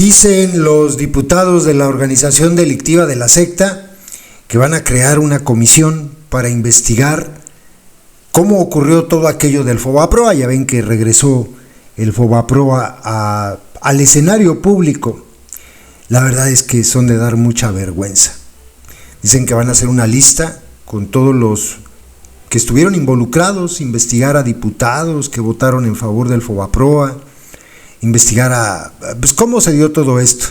Dicen los diputados de la organización delictiva de la secta que van a crear una comisión para investigar cómo ocurrió todo aquello del Fobaproa. Ya ven que regresó el Fobaproa al escenario público. La verdad es que son de dar mucha vergüenza. Dicen que van a hacer una lista con todos los que estuvieron involucrados, investigar a diputados que votaron en favor del Fobaproa, investigar pues cómo se dio todo esto.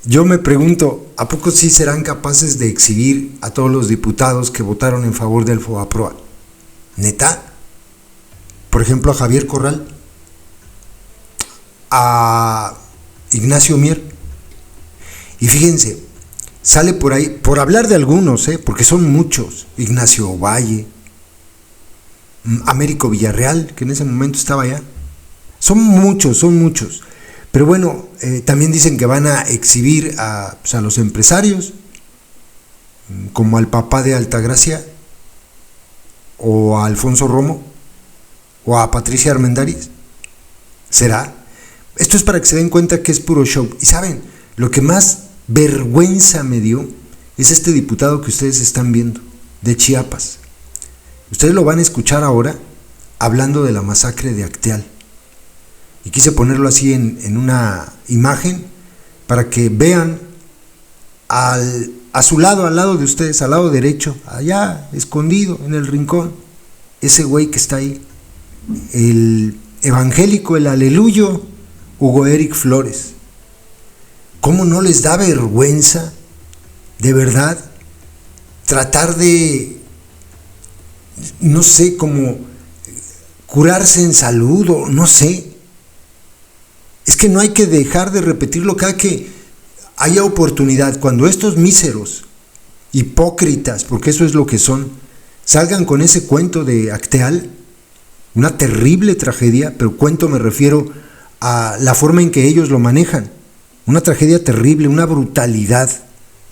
Yo me pregunto, ¿a poco sí serán capaces de exhibir a todos los diputados que votaron en favor del Fobaproa? ¿Neta? Por ejemplo, a Javier Corral, a Ignacio Mier. Y fíjense, sale por ahí, por hablar de algunos, porque son muchos: Ignacio Valle, Américo Villarreal, que en ese momento estaba allá. Son muchos. Pero bueno, también dicen que van a exhibir a los empresarios, como al papá de Altagracia, o a Alfonso Romo, o a Patricia Armendáriz. ¿Será? Esto es para que se den cuenta que es puro show. Y saben, lo que más vergüenza me dio es este diputado que ustedes están viendo, de Chiapas. Ustedes lo van a escuchar ahora hablando de la masacre de Acteal. Y quise ponerlo así en una imagen para que vean a su lado, al lado de ustedes, al lado derecho, allá escondido en el rincón, ese güey que está ahí, el evangélico, el aleluyo, Hugo Eric Flores. ¿Cómo no les da vergüenza, de verdad, tratar de, no sé, como curarse en salud, o no sé? Es que no hay que dejar de repetirlo cada que haya oportunidad. Cuando estos míseros, hipócritas, porque eso es lo que son, salgan con ese cuento de Acteal, una terrible tragedia, pero cuento me refiero a la forma en que ellos lo manejan. Una tragedia terrible, una brutalidad,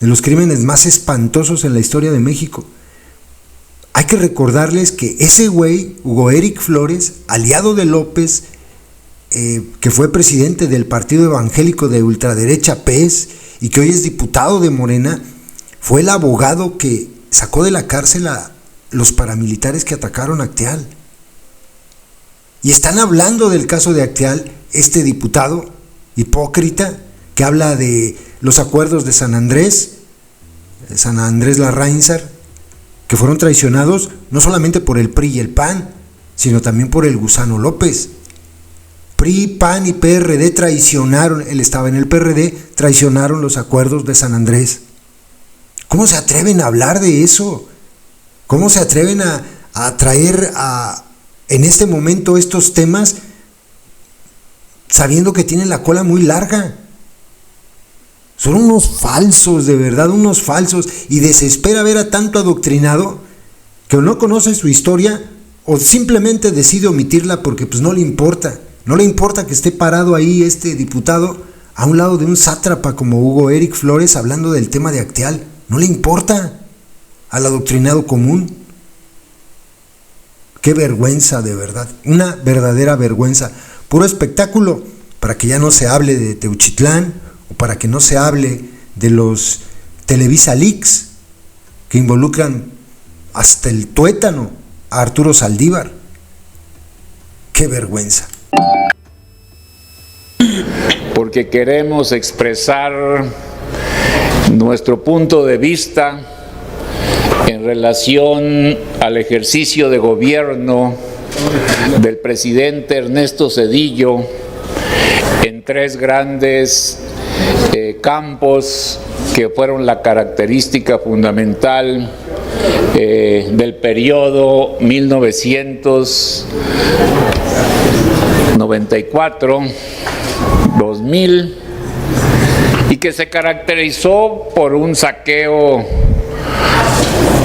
de los crímenes más espantosos en la historia de México. Hay que recordarles que ese güey, Hugo Eric Flores, aliado de López, que fue presidente del partido evangélico de ultraderecha PES y que hoy es diputado de Morena, fue el abogado que sacó de la cárcel a los paramilitares que atacaron a Acteal. Y están hablando del caso de Acteal, este diputado hipócrita que habla de los acuerdos de San Andrés Larraínzar, que fueron traicionados no solamente por el PRI y el PAN, sino también por el Gusano López. PRI, PAN y PRD traicionaron, él estaba en el PRD, traicionaron los acuerdos de San Andrés. ¿Cómo se atreven a hablar de eso? ¿Cómo se atreven a traer en este momento estos temas sabiendo que tienen la cola muy larga? Son unos falsos, de verdad, unos falsos, y desespera ver a tanto adoctrinado que o no conoce su historia o simplemente decide omitirla porque pues no le importa. No le importa que esté parado ahí este diputado a un lado de un sátrapa como Hugo Eric Flores hablando del tema de Acteal. No le importa al adoctrinado común. Qué vergüenza, de verdad, una verdadera vergüenza. Puro espectáculo para que ya no se hable de Teuchitlán o para que no se hable de los Televisa Leaks que involucran hasta el tuétano a Arturo Saldívar. Qué vergüenza. Porque queremos expresar nuestro punto de vista en relación al ejercicio de gobierno del presidente Ernesto Zedillo en tres grandes campos que fueron la característica fundamental del periodo 1994-2000 y que se caracterizó por un saqueo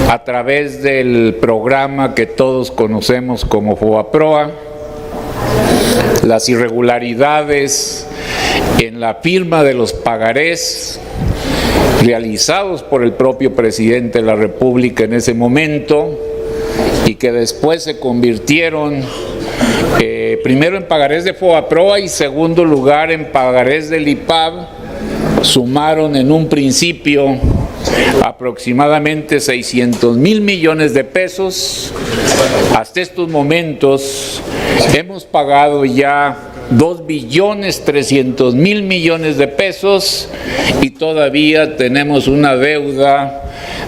a través del programa que todos conocemos como Fobaproa, las irregularidades en la firma de los pagarés realizados por el propio presidente de la República en ese momento y que después se convirtieron primero en pagarés de FOBAPROA y segundo lugar en pagarés del IPAB, sumaron en un principio aproximadamente 600,000 millones de pesos. Hasta estos momentos hemos pagado ya 2,3 billones de pesos y todavía tenemos una deuda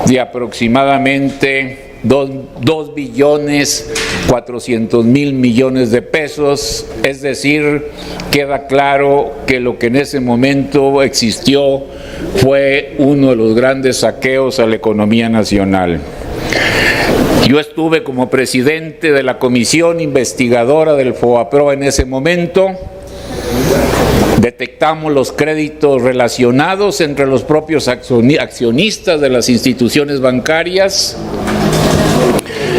de aproximadamente 2,4 billones de pesos, es decir, queda claro que lo que en ese momento existió fue uno de los grandes saqueos a la economía nacional. Yo estuve como presidente de la comisión investigadora del FOBAPROA en ese momento. Detectamos los créditos relacionados entre los propios accionistas de las instituciones bancarias.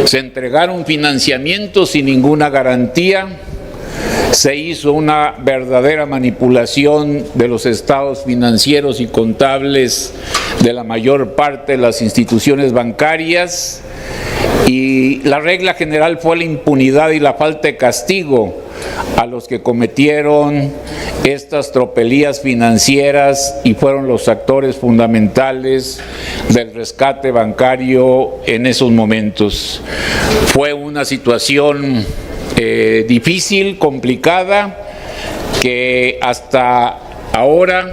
Se entregaron financiamientos sin ninguna garantía. Se hizo una verdadera manipulación de los estados financieros y contables de la mayor parte de las instituciones bancarias. Y la regla general fue la impunidad y la falta de castigo a los que cometieron estas tropelías financieras y fueron los actores fundamentales del rescate bancario en esos momentos. Fue una situación difícil, complicada, que hasta ahora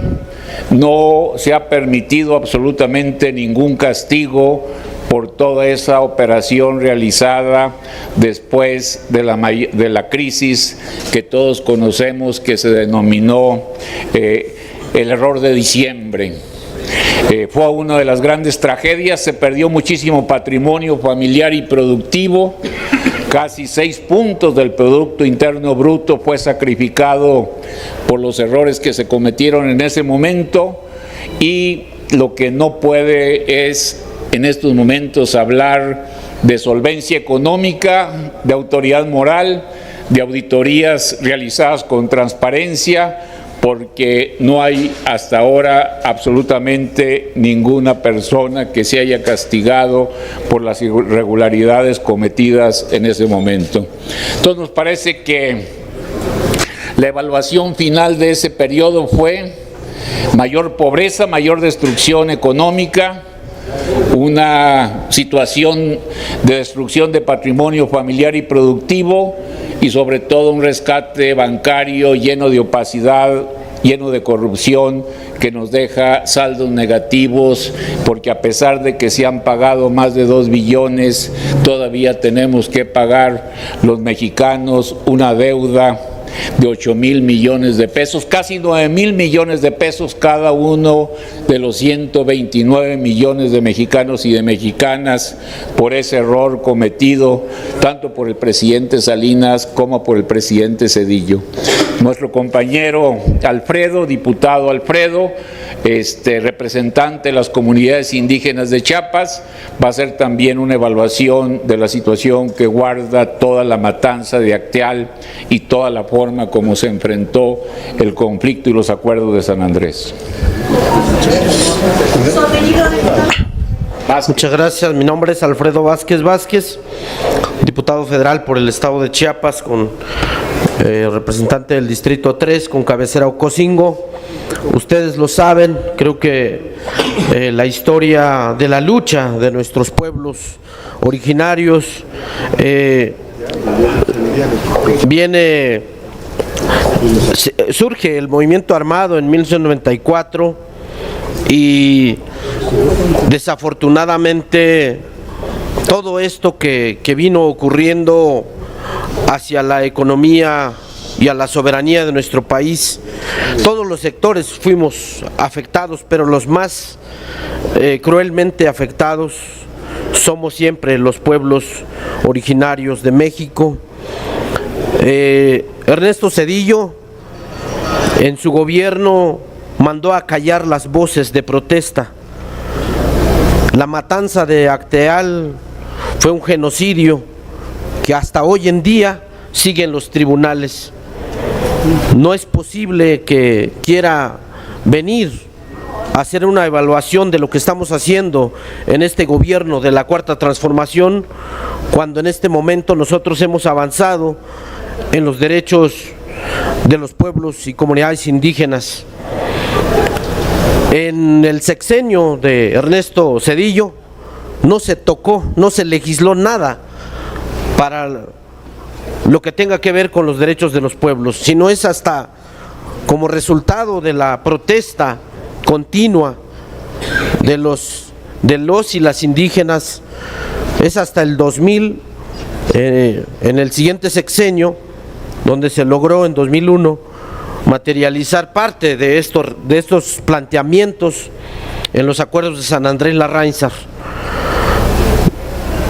no se ha permitido absolutamente ningún castigo por toda esa operación realizada después de la crisis que todos conocemos, que se denominó el error de diciembre. Fue una de las grandes tragedias, se perdió muchísimo patrimonio familiar y productivo, casi 6 puntos del Producto Interno Bruto fue sacrificado por los errores que se cometieron en ese momento, y lo que no puede es en estos momentos hablar de solvencia económica, de autoridad moral, de auditorías realizadas con transparencia, porque no hay hasta ahora absolutamente ninguna persona que se haya castigado por las irregularidades cometidas en ese momento. Entonces nos parece que la evaluación final de ese periodo fue mayor pobreza, mayor destrucción económica, una situación de destrucción de patrimonio familiar y productivo, y sobre todo un rescate bancario lleno de opacidad, lleno de corrupción, que nos deja saldos negativos, porque a pesar de que se han pagado más de 2 billones, todavía tenemos que pagar los mexicanos una deuda de 8,000 millones de pesos, casi 9,000 millones de pesos cada uno de los 129 millones de mexicanos y de mexicanas por ese error cometido tanto por el presidente Salinas como por el presidente Zedillo. Nuestro compañero Alfredo, diputado Alfredo, representante de las comunidades indígenas de Chiapas, va a hacer también una evaluación de la situación que guarda toda la matanza de Acteal y toda la forma como se enfrentó el conflicto y los acuerdos de San Andrés. Muchas gracias. Mi nombre es Alfredo Vázquez Vázquez, diputado federal por el estado de Chiapas, con representante del distrito 3, con cabecera Ocosingo. Ustedes lo saben, creo que la historia de la lucha de nuestros pueblos originarios surge el movimiento armado en 1994 y desafortunadamente todo esto que vino ocurriendo hacia la economía y a la soberanía de nuestro país, todos los sectores fuimos afectados, pero los más cruelmente afectados somos siempre los pueblos originarios de México. Ernesto Zedillo en su gobierno mandó a callar las voces de protesta. La matanza de Acteal fue un genocidio que hasta hoy en día sigue en los tribunales. No es posible que quiera venir a hacer una evaluación de lo que estamos haciendo en este gobierno de la Cuarta Transformación, cuando en este momento nosotros hemos avanzado en los derechos de los pueblos y comunidades indígenas. En el sexenio de Ernesto Zedillo no se tocó, no se legisló nada para lo que tenga que ver con los derechos de los pueblos, sino es hasta como resultado de la protesta continua de los y las indígenas, es hasta el 2000, en el siguiente sexenio, donde se logró en 2001 materializar parte de estos planteamientos en los acuerdos de San Andrés Larráinzar.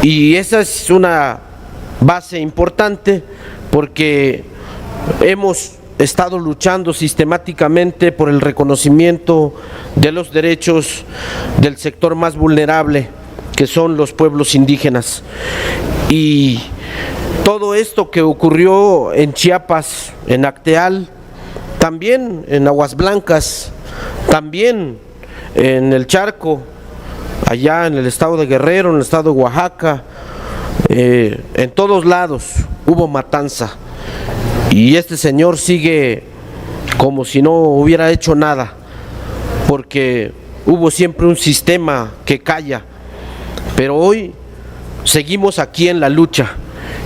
Y esa es una base importante porque hemos estado luchando sistemáticamente por el reconocimiento de los derechos del sector más vulnerable, que son los pueblos indígenas. Y todo esto que ocurrió en Chiapas, en Acteal, también en Aguas Blancas, también en el Charco, allá en el estado de Guerrero, en el estado de Oaxaca, en todos lados hubo matanza. Y este señor sigue como si no hubiera hecho nada, porque hubo siempre un sistema que calla. Pero hoy seguimos aquí en la lucha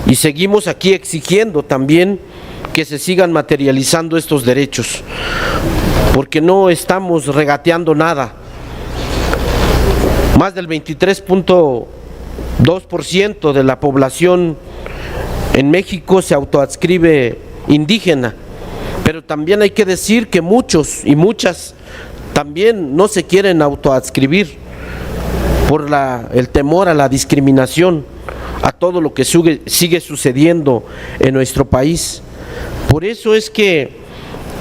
y seguimos aquí exigiendo también que se sigan materializando estos derechos, porque no estamos regateando nada. Más del 23.2% de la población en México se autoadscribe indígena, pero también hay que decir que muchos y muchas también no se quieren autoadscribir por el temor a la discriminación, a todo lo que sigue sucediendo en nuestro país. Por eso es que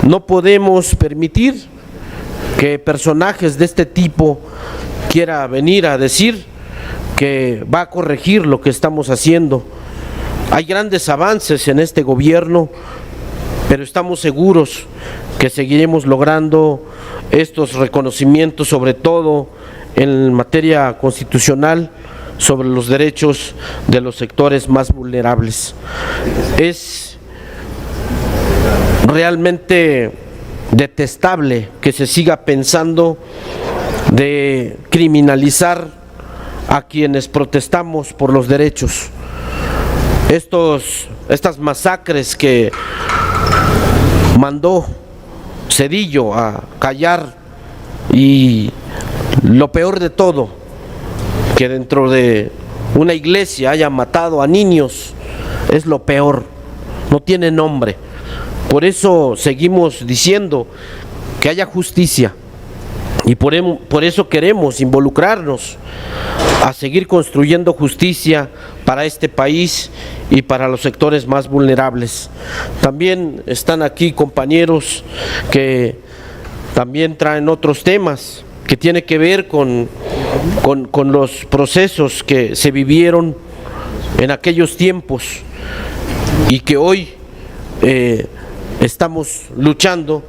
no podemos permitir que personajes de este tipo quiera venir a decir que va a corregir lo que estamos haciendo. Hay grandes avances en este gobierno, pero estamos seguros que seguiremos logrando estos reconocimientos, sobre todo en materia constitucional, sobre los derechos de los sectores más vulnerables. Es realmente detestable que se siga pensando de criminalizar a quienes protestamos por los derechos. Estas masacres que mandó Zedillo a callar, y lo peor de todo, que dentro de una iglesia haya matado a niños, es lo peor, no tiene nombre. Por eso seguimos diciendo que haya justicia, y por eso queremos involucrarnos a seguir construyendo justicia para este país y para los sectores más vulnerables. También están aquí compañeros que también traen otros temas que tienen que ver con los procesos que se vivieron en aquellos tiempos y que hoy estamos luchando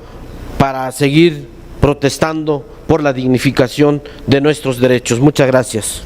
para seguir protestando por la dignificación de nuestros derechos. Muchas gracias.